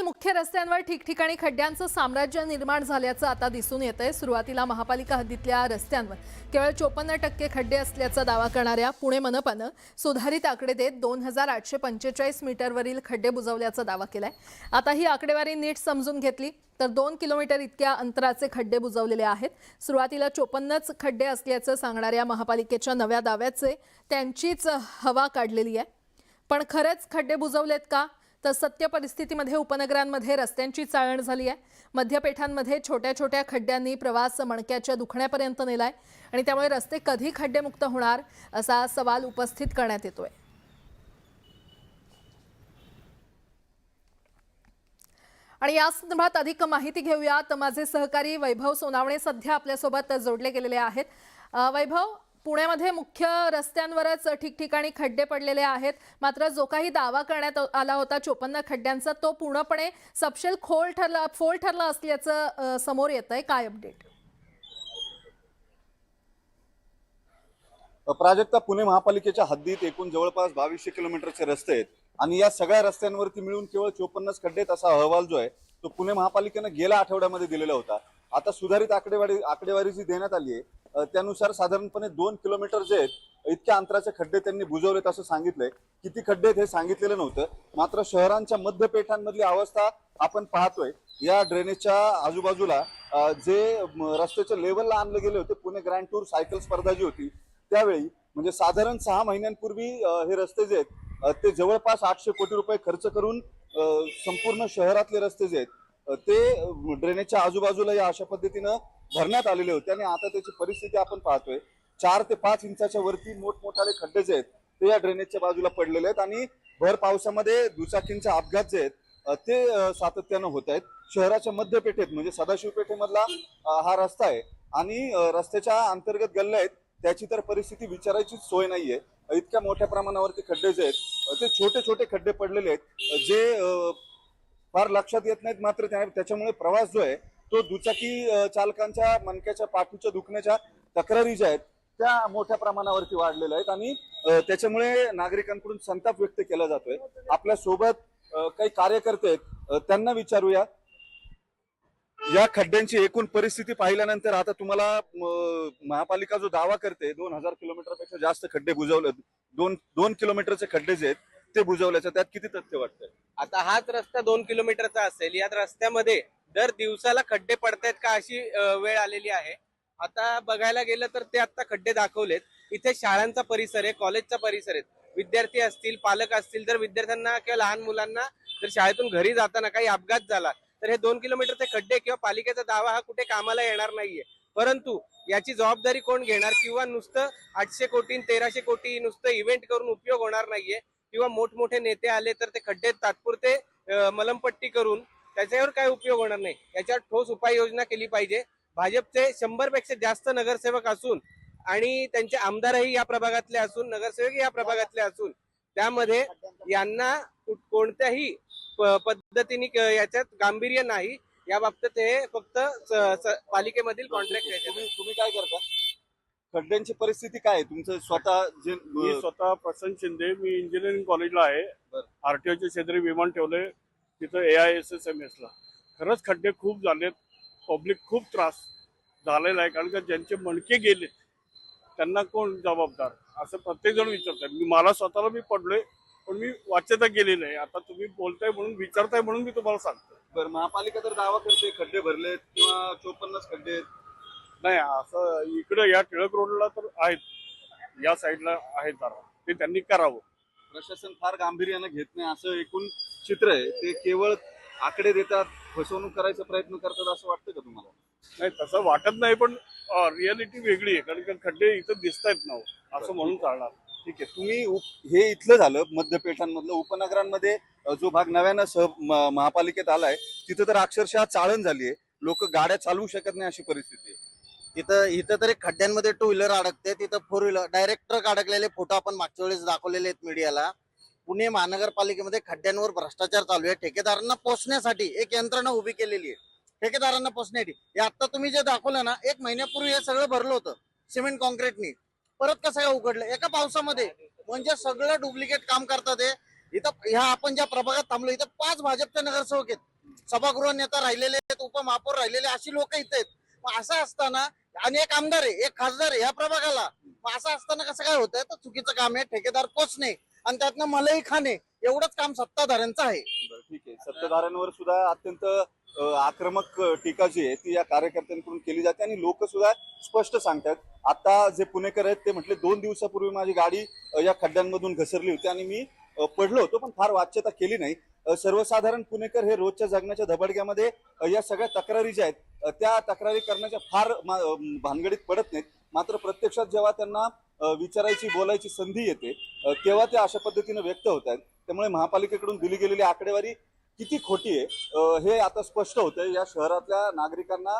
मुख्य रस्त्यांवर ठिकठिकाणी खड्ड्यांचं साम्राज्य निर्माण झाल्याचं आता दिसून येतंय। सुरुवातीला महापालिका हद्दीतल्या रस्त्यांवर केवळ 54% खड्डे असल्याचा दावा करणाऱ्या पुणे मनपानं सुधारित आकडे देत 2845 मीटरवरील खड्डे बुजवल्याचा दावा केलाय। आता ही आकडेवारी नीट समजून घेतली तर 2 किलोमीटर इतक्या अंतराचे खड्डे बुजवलेले आहेत। सुरुवातीला 54च खड्डे असल्याचं सांगणाऱ्या महापालिकेच्या नव्या दाव्याचे त्यांचीच हवा काढलेली आहे। पण खरंच खड्डे बुजवलेत का? तर सत्य परिस्थितीमध्ये उपनगरांमध्ये रस्त्यांची चाळण झाली आहे। मध्यपेठांमध्ये छोट्या छोट्या खड्ड्यांनी प्रवास मणक्याच्या दुखण्यापर्यंत नेलाय आणि त्यामुळे रस्ते कधी खड्डेमुक्त होणार असा सवाल उपस्थित करण्यात येतोय। आणि या संदर्भात अधिक माहिती घेऊयात। माझे सहकारी वैभव सोनावणे सध्या आपल्यासोबत जोडले गेलेले आहेत। वैभव, पुण्यामध्ये मुख्य रस्त्यांवरच ठिकठिकाणी खड्डे पडलेले आहेत, मात्र जो काही दावा करण्यात आला होता 54 खड्ड्यांचा तो पूर्णपणे सपशेल फोल ठरला असल्याचं समोर येतंय। काय अपडेट? प्राजक्ता, पुणे महापालिकेच्या हद्दीत एकूण जवळपास 2200 किलोमीटरचे रस्ते आहेत आणि या सगळ्या रस्त्यांवरती मिळून केवळ 54 खड्डे आहेत असा अहवाल जो आहे तो पुणे महापालिकेने गेल्या आठवड्यामध्ये दिलेला होता। आता सुधारित आकडेवारी जी देण्यात आली आहे त्यानुसार साधारणपणे 2 किलोमीटर जे आहेत इतक्या अंतराचे खड्डे त्यांनी बुजवलेत असं सांगितलंय। किती खड्डे आहेत हे सांगितलेलं नव्हतं, मात्र शहरांच्या मध्यपेठांमधली अवस्था आपण पाहतोय। या ड्रेनेजच्या आजूबाजूला जे रस्त्याच्या लेवलला आणले गेले होते, पुणे ग्रँड टूर सायकल स्पर्धा जी होती त्यावेळी म्हणजे साधारण 6 महिन्यांपूर्वी हे रस्ते जे आहेत ते जवळपास 800 कोटी रुपये खर्च करून संपूर्ण शहरातले रस्ते जे आहेत ते ड्रेनेजच्या आजूबाजूला या अशा पद्धतीनं भरण्यात आलेले होते आणि आता त्याची परिस्थिती आपण पाहतोय। 4 ते 5 इंचाच्या वरती मोठमोठाले खड्डे जे आहेत ते या ड्रेनेजच्या बाजूला पडलेले आहेत आणि भर पावसामध्ये दुचाकींचे अपघात जे आहेत ते सातत्यानं होत आहेत। शहराच्या मध्यपेठेत म्हणजे सदाशिव पेठेमधला हा रस्ता आहे आणि रस्त्याच्या अंतर्गत गल्ल्या आहेत त्याची तर परिस्थिती विचारायची सोय नाहीये। इतक्या मोठ्या प्रमाणावरती खड्डे जे आहेत ते छोटे छोटे खड्डे पडलेले आहेत जे फार लक्षात येत नाहीत, मात्र त्याच्यामुळे प्रवास जो आहे तो दुचाकी चालकांच्या मणक्याच्या पाठीच्या दुखण्याच्या तक्रारी ज्या आहेत त्या मोठ्या प्रमाणावरती वाढलेल्या आहेत आणि त्याच्यामुळे नागरिकांकडून संताप व्यक्त केला जातोय। आपल्या सोबत काही कार्यकर्ते आहेत, त्यांना विचारूया। या खड्ड्यांची एकूण परिस्थिती पाहिल्यानंतर आता तुम्हाला महापालिका जो दावा करते 2000 किलोमीटरपेक्षा जास्त खड्डे बुजवले, 2 किलोमीटरचे खड्डे जे आहेत ते बुजवल्याचं, त्यात किती तथ्य वाटतंय? आता हाच रस्ता 2 किलोमीटरचा असेल, या रस्त्यामध्ये दर दिवसाला खड्डे पडतायत का अशी वेळ आलेली आहे। आता बघायला गेलं तर ते आता खड्डे दाखवलेत। इथे शाळांचा परिसर आहे, कॉलेजचा परिसर आहे, विद्यार्थी असतील, पालक असतील, जर विद्यार्थ्यांना किंवा लहान मुलांना जर शाळेतून घरी जाताना काही अपघात झाला तर हे 2 किलोमीटरचे खड्डे किंवा पालिकेचा दावा हा कुठे कामाला येणार नाहीये। परंतु याची जबाबदारी कोण घेणार? किंवा नुसतं 800 कोटी 1300 कोटी नुसतं इव्हेंट करून उपयोग होणार नाहीये किंवा मोठमोठे नेते आले तर ते खड्डे तात्पुरते मलमपट्टी करून त्याच्यावर काय उपयोग होणार नाही। याच्यावर ठोस उपाययोजना केली पाहिजे। भाजपचे 100 पेक्षा जास्त नगरसेवक असून आणि त्यांचे आमदारही या प्रभागातले असून, नगरसेवक या प्रभागातले असून, त्यामध्ये यांना कोणत्याही पद्धतीने याच्यात गांभीर्य नाही। या बाबतीत हे फक्त पालिकेमधील कॉन्ट्रॅक्ट आहे। तुम्ही काय करता? खड्ड्यांची परिस्थिती काय आहे तुमचं स्वतः? मी स्वतः प्रसन्न शिंदे, मी इंजिनिअरिंग कॉलेजला आहे, आरटीओच्या शेजारी विमान ठेवलंय तिथं AISSMS ला। खरंच खड्डे खूप झालेत, पब्लिक खूप त्रास झालेला आहे, कारण का ज्यांचे मणके गेले त्यांना कोण जबाबदार असं प्रत्येक जण विचारतात। मला स्वतःला मी पडलोय पण मी वाच्यता केली नाही। आता तुम्ही बोलताय म्हणून, विचारताय म्हणून मी तुम्हाला सांगतो। बरं, महापालिका तर दावा करते खड्डे भरलेत किंवा 54 खड्डे आहेत, नाही असं इकडे या टिळक रोडला तर आहेत, या साईडला आहेत दारा, ते त्यांनी करावं। प्रशासन फार गांभीर्यानं घेत नाही असं एकूण चित्र आहे। ते केवळ आकडे देतात, फसवणूक करायचा प्रयत्न करतात असं वाटतं का तुम्हाला? नाही तसं वाटत नाही, पण रियालिटी वेगळी आहे, कारण का खड्डे इथं दिसतायत ना असं म्हणून चालणार। ठीक आहे, तुम्ही हे इथलं झालं मध्यपेठांमधलं। उपनगरांमध्ये जो भाग नव्यानं महापालिकेत आलाय तिथं तर अक्षरशः चाळण झालीये, लोक गाड्या चालवू शकत नाही अशी परिस्थिती आहे। इथं तरी खड्ड्यांमध्ये 2 व्हीलर अडकते, तिथं 4 व्हीलर डायरेक्ट ट्रक अडकलेले फोटो आपण मागच्या वेळेस दाखवलेले आहेत मीडियाला। पुणे महानगरपालिकेमध्ये खड्ड्यांवर भ्रष्टाचार चालू आहे। ठेकेदारांना पोचण्यासाठी एक यंत्रणा उभी केलेली आहे, ठेकेदारांना पोचण्यासाठी। हे आता तुम्ही जे दाखवलं ना, 1 महिन्यापूर्वी हे सगळं भरलं होतं सिमेंट कॉन्क्रीटनी, परत कसं काय उघडलं एका पावसामध्ये? म्हणजे सगळं डुप्लिकेट काम करतात हे। इथं ह्या आपण ज्या प्रभागात थांबलो इथं 5 भाजपचे नगरसेवक आहेत, सभागृह नेता राहिलेले आहेत, उपमहापौर राहिलेले, अशी लोक इथे आहेत. मग असं असताना आणि एक आमदार आहे, एक खासदार आहे ह्या प्रभागाला, मग असं असताना कसं काय होतंय? तर चुकीचं काम आहे, ठेकेदार पोचणे आणि त्यातनं मलई खाणे, एवढंच काम सत्ताधाऱ्यांचं आहे. बरं, ठीक आहे. सत्ताधाऱ्यांवर सुद्धा अत्यंत आक्रमक टीका जी आहे ती या कार्यकर्त्यांकडून केली जाते आणि लोक सुद्धा स्पष्ट सांगतात. आता जे पुणेकर आहेत ते म्हटले 2 दिवसापूर्वी माझी गाडी या खड्ड्यांमधून घसरली होती आणि मी पडलो होतो, पण फार वाच्यता केली नाही. सर्वसाधारण पुणेकर हे रोजच्या जगण्याच्या धबडक्यामध्ये या सगळ्या तक्रारी ज्या आहेत त्या तक्रारी करण्याच्या फार भानगडीत पडत नाहीत. मात्र प्रत्यक्षात जेव्हा त्यांना विचारायची बोलायची संधी येते तेव्हा ते अशा पद्धतीने व्यक्त होत आहेत. त्यामुळे महापालिकेकडून दिली गेलेली आकडेवारी किती खोटी आहे हे आता स्पष्ट होतंय. या शहरातल्या नागरिकांना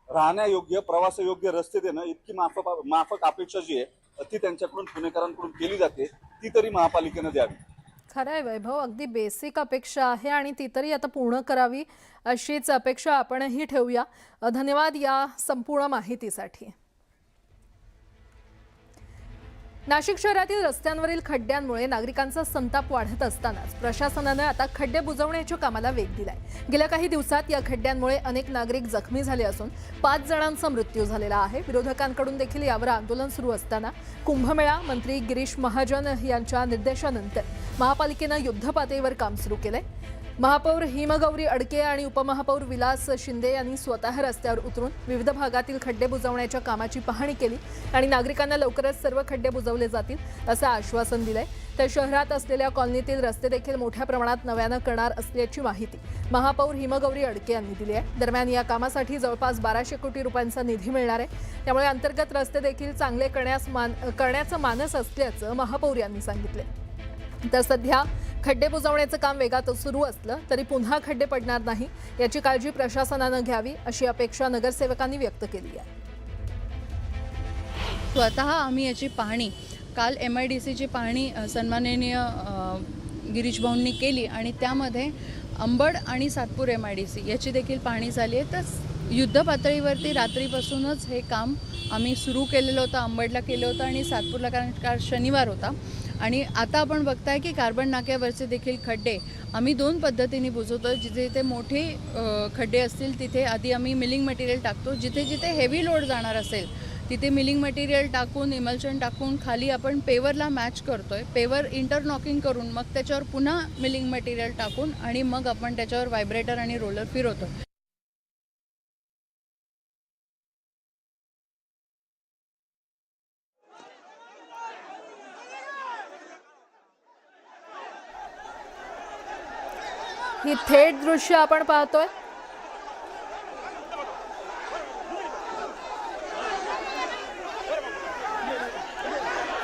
राहण्यायोग्य प्रवासयोग्य रस्ते देणं इतकी माफक अपेक्षा जी आहे ती त्यांच्याकडून पुणेकरांकडून केली जाते, ती तरी महापालिकेनं द्यावी. खरं आहे वैभव, अगदी बेसिक अपेक्षा आहे आणि ती तरी आता पूर्ण करावी अशीच अपेक्षा आपणही ठेवूया. धन्यवाद या संपूर्ण माहितीसाठी. नाशिक शहरातील रस्त्यांवरील खड्ड्यांमुळे नागरिकांचा संताप वाढत असतानाच प्रशासनाने आता खड्डे बुजवण्याच्या कामाला वेग दिलाय. गेल्या काही दिवसात या खड्ड्यांमुळे अनेक नागरिक जखमी झाले असून 5 जणांचा मृत्यू झालेला आहे. विरोधकांकडून देखील यावर आंदोलन सुरू असताना कुंभमेळा मंत्री गिरीश महाजन यांच्या निर्देशानंतर महापालिकेनं युद्धपातळीवर काम सुरू केलंय. महापौर हिमगौरी अडके आणि उपमहापौर विलास शिंदे यांनी स्वतः रस्त्यावर उतरून विविध भागातील खड्डे बुजवण्याच्या कामाची पाहणी केली आणि नागरिकांना लवकरच सर्व खड्डे बुजवले जातील असं आश्वासन दिलंय. तर शहरात असलेल्या कॉलनीतील रस्ते देखील मोठ्या प्रमाणात नव्यानं करणार असल्याची माहिती महापौर हिमगौरी अडके यांनी दिली आहे. दरम्यान या कामासाठी जवळपास 1200 कोटी रुपयांचा निधी मिळणार आहे. त्यामुळे अंतर्गत रस्ते देखील चांगले करण्याचं मानस असल्याचं महापौर यांनी सांगितले. तर सध्या खड्डे बुजवण्याचं काम वेगात सुरू असलं तरी पुन्हा खड्डे पडणार नाही याची काळजी प्रशासनानं घ्यावी अशी अपेक्षा नगरसेवकांनी व्यक्त केली आहे. स्वतः आम्ही याची पाहणी काल MIDCची पाहणी सन्माननीय गिरीश भाऊंनी केली आणि त्यामध्ये अंबड आणि सातपूर MIDC याची देखील पाहणी झाली आहे. तर युद्ध पातळीवरती रात्रीपासूनच हे काम आम्ही सुरू केलेलं होतं. अंबडला केलं होतं आणि सातपूरला कारण काल शनिवार होता. आणि आता आपण बघताय की कार्बन नाक्यावरचे देखील खड्डे आम्ही 2 पद्धतीने बुजवतो. जिथे जिथे मोठे खड्डे असतील तिथे आधी आम्ही मिलिंग मटेरियल टाकतो. जिथे जिथे हेवी लोड जाणार असेल तिथे मिलिंग मटेरियल टाकून इमल्शन टाकून खाली आपण पेवरला मॅच करतोय. पेवर इंटरनॉकिंग करून मग त्याच्यावर पुन्हा मिलिंग मटेरियल टाकून आणि मग आपण त्याच्यावर व्हायब्रेटर आणि रोलर फिरवतो. ही थेट दृश्य आपण पाहतोय.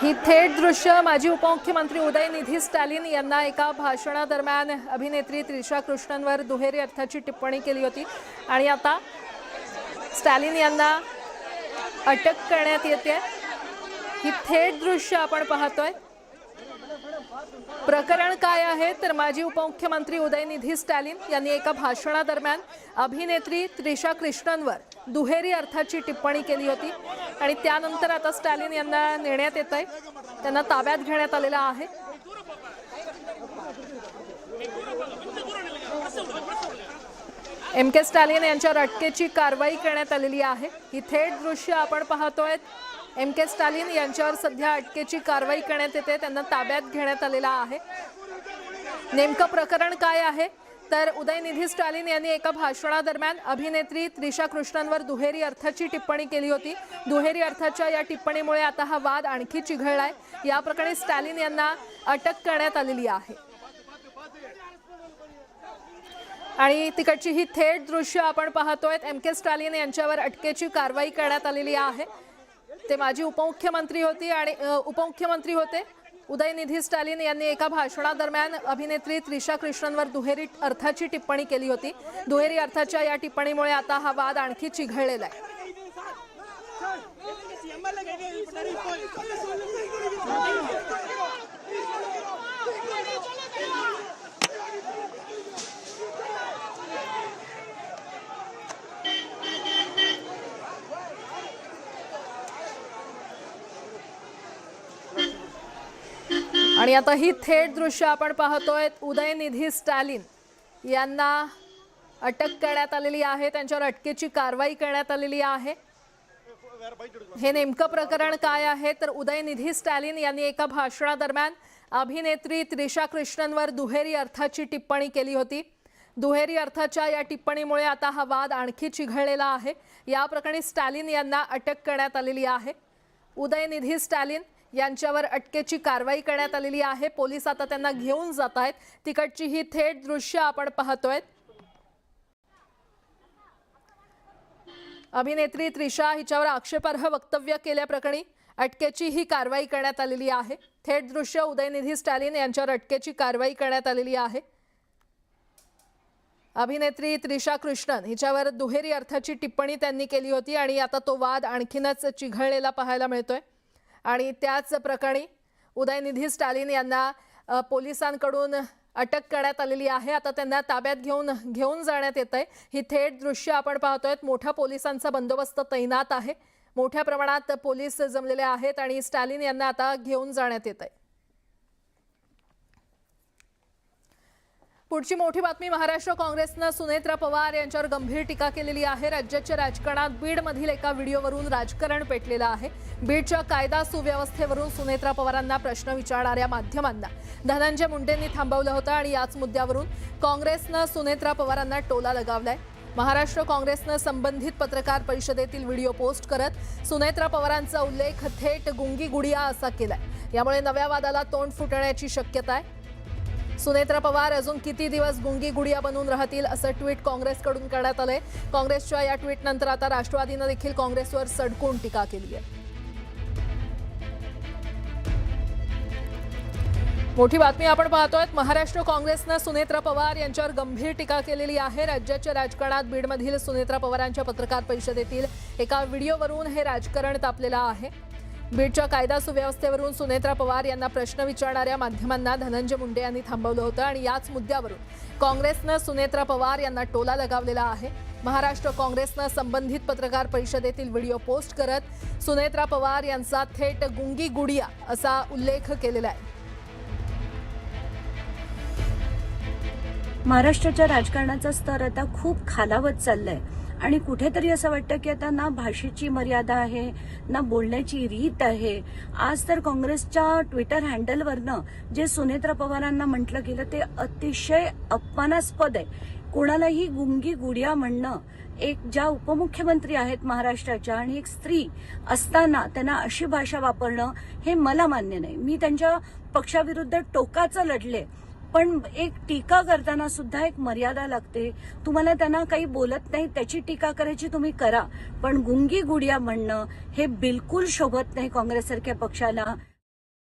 ही थेट दृश्य माजी उपमुख्यमंत्री उदयनिधी स्टॅलिन यांना एका भाषणादरम्यान अभिनेत्री त्रिशा कृष्णनवर दुहेरी अर्थाची टिप्पणी केली होती आणि आता स्टॅलिन यांना अटक करण्यात येते. ही थेट दृश्य आपण पाहतोय. प्रकरण काय आहे तर माजी उपमुख्यमंत्री उदयनिधी स्टॅलिन यांनी एका भाषणादरम्यान अभिनेत्री त्रिशा कृष्णनवर दुहेरी अर्थाची टिप्पणी केली होती आणि त्यानंतर आता स्टॅलिन यांना नेण्यात येत आहे. त्यांना ताब्यात घेण्यात आलेला आहे. MK स्टॅलिन यांच्यावर अटकेची कारवाई करण्यात आलेली आहे. ही थेट दृश्य आपण पाहतोय. MK स्टॅलिन यांच्यावर सध्या अटकेची कारवाई करण्यात येते. त्यांना ताब्यात घेण्यात आलेला आहे. नेमकं प्रकरण काय आहे तर उदयनिधी स्टॅलिन यांनी एका भाषणादरम्यान अभिनेत्री त्रिशा कृष्णनवर दुहेरी अर्थाची टिप्पणी केली होती. दुहेरी अर्थाच्या या टिप्पणीमुळे आता हा वाद आणखी चिघळलाय. या प्रकरणी स्टॅलिन यांना अटक करण्यात आलेली आहे आणि तिकडची ही थेट दृश्य आपण पाहतोय. MK स्टॅलिन यांच्यावर अटकेची कारवाई करण्यात आलेली आहे. ते माजी उपमुख्यमंत्री होते. उदयनिधी स्टॅलिन यांनी एका भाषणादरम्यान अभिनेत्री त्रिशा कृष्णनवर दुहेरी अर्थाची टिप्पणी केली होती. दुहेरी अर्थाच्या या टिप्पणीमुळे आता हा वाद आणखी चिघळलेला आहे. आणि आता ही थेट दृश्य आपण पाहतोय. उदयनिधी स्टॅलिन यांना अटक करण्यात आलेली आहे, त्यांच्यावर अटकेची कारवाई करण्यात आलेली आहे। हे नेमकं प्रकरण काय आहे तर उदयनिधी स्टॅलिन यांनी एका भाषणादरम्यान अभिनेत्री त्रिशा कृष्णनवर दुहेरी अर्थाची टिप्पणी केली होती। दुहेरी अर्थाच्या या टिप्पणीमुळे आता हा वाद आणखी चिघळलेला आहे। या प्रकरणी स्टॅलिन यांना अटक करण्यात आलेली आहे। उदयनिधी स्टॅलिन यांच्यावर अटकेची कारवाई करण्यात आलेली आहे। पोलीस आता त्यांना घेऊन जात आहेत। तिकडची ही थेट दृश्य आपण पाहतोय। अभिनेत्री त्रिशा हिच्यावर आक्षेपार्ह वक्तव्य केल्याप्रकरणी अटकेची ही कारवाई करण्यात आलेली आहे। थेट दृश्य उदयनिधी स्टॅलिन यांच्यावर अटकेची कारवाई करण्यात आलेली आहे। अभिनेत्री त्रिशा कृष्णन हिच्यावर दुहेरी अर्थाची टिप्पणी त्यांनी केली होती आणि आता तो वाद आणखीनच चिघळलेला पाहायला मिळतोय। आणि त्याच प्रकरणी उदयनिधी स्टॅलिन यांना पोलिसांकडून अटक करण्यात आलेली आहे। आता त्यांना ताब्यात घेऊन जाण्यात येतंय। ही थेट दृश्य आपण पाहतोय। मोठा पोलिसांचा बंदोबस्त तैनात आहे। मोठ्या प्रमाणात पोलीस जमलेले आहेत आणि स्टॅलिन यांना आता घेऊन जाण्यात येतंय। पुढची मोठी बातमी, महाराष्ट्र काँग्रेसनं सुनेत्रा पवार यांच्यावर गंभीर टीका केलेली आहे। राज्याच्या राजकारणात बीडमधील एका व्हिडिओवरून राजकारण पेटलेलं आहे। बीडच्या कायदा सुव्यवस्थेवरून सुनेत्रा पवारांना प्रश्न विचारणाऱ्या माध्यमांना धनंजय मुंडेंनी थांबवलं होतं आणि याच मुद्द्यावरून काँग्रेसनं सुनेत्रा पवारांना टोला लगावलाय। महाराष्ट्र काँग्रेसनं संबंधित पत्रकार परिषदेतील व्हिडिओ पोस्ट करत सुनेत्रा पवारांचा उल्लेख थेट गुंगी गुडिया असा केलाय। यामुळे नव्या वादाला तोंड फुटण्याची शक्यता आहे। सुनेत्रा पवार अजून किती दिवस गुंगी गुडिया बनून राहतील असं ट्विट काँग्रेसकडून करण्यात आलंय। काँग्रेसच्या या ट्विटनंतर आता राष्ट्रवादीनं देखील काँग्रेसवर सडकून टीका केली आहे। मोठी बातमी आपण पाहतोय। महाराष्ट्र काँग्रेसनं सुनेत्रा पवार यांच्यावर गंभीर टीका केलेली आहे। राज्याच्या राजकारणात बीडमधील सुनेत्रा पवारांच्या पत्रकार परिषदेतील एका व्हिडिओवरून हे राजकारण तापलेलं आहे। बीडच्या कायदा सुव्यवस्थेवरून सुनेत्रा पवार यांना प्रश्न विचारणाऱ्या माध्यमांना धनंजय मुंडे यांनी थांबवलं होतं आणि याच मुद्द्यावरून काँग्रेसनं सुनेत्रा पवार यांना टोला लगावलेला आहे। महाराष्ट्र काँग्रेसनं संबंधित पत्रकार परिषदेतील व्हिडिओ पोस्ट करत सुनेत्रा पवार यांचा थेट गुंगी गुडिया असा उल्लेख केलेला आहे। महाराष्ट्राच्या राजकारणाचा स्तर आता खूप खालावत चाललाय आणि कुठेतरी असं वाटतं की आता ना भाषेची मर्यादा आहे ना बोलण्याची रीत आहे। आज तर काँग्रेसच्या ट्विटर हँडलवरनं जे सुनेत्रा पवारांना म्हटलं गेलं ते अतिशय अपमानास्पद आहे। कोणालाही गुंगी गुडिया म्हणणं, एक ज्या उपमुख्यमंत्री आहेत महाराष्ट्राच्या आणि एक स्त्री असताना त्यांना अशी भाषा वापरणं हे मला मान्य नाही। मी त्यांच्या पक्षाविरुद्ध टोकाचं लढले, पण एक टीका करताना सुद्धा एक मर्यादा लागते। तुम्हाला त्यांना काही बोलत नाही त्याची टीका करायची तुम्ही करा, पण गुंगी गुडिया म्हणणं हे बिलकुल शोभत नाही काँग्रेससारख्या पक्षाला।